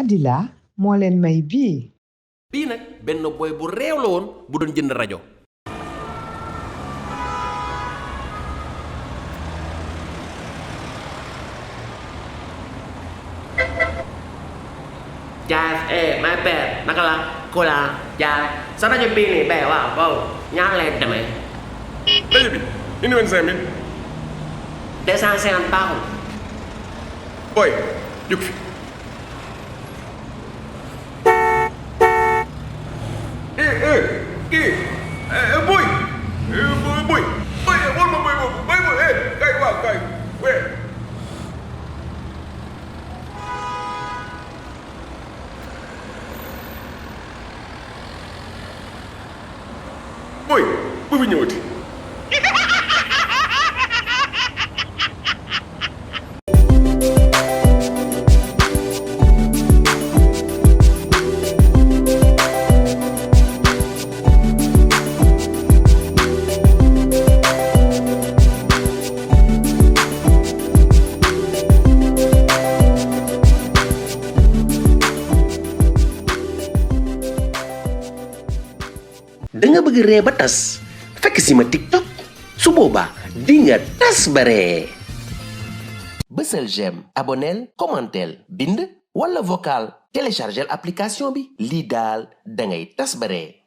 Adila moo leen may bii. bii nag benn boy bu réew la woon bu doon jënd rajo. Jaay my bad naka la Kola jaay sa rajo bii nii bee waaw wow ñaar lay demee. rajo bi indi 25000. 250 baaxul. boy jóg fi. kii boy boy wol ma boy boobu boy kay waaw kay we boy bu fi ñëwati. da nga bëgg ree ba tas fekk si ma TikTok su boobaa di nga tas ba ree bësal j'aime abonneel commenteel bind wala vocal téléchargel application bi lii daal da ngay tas ba ree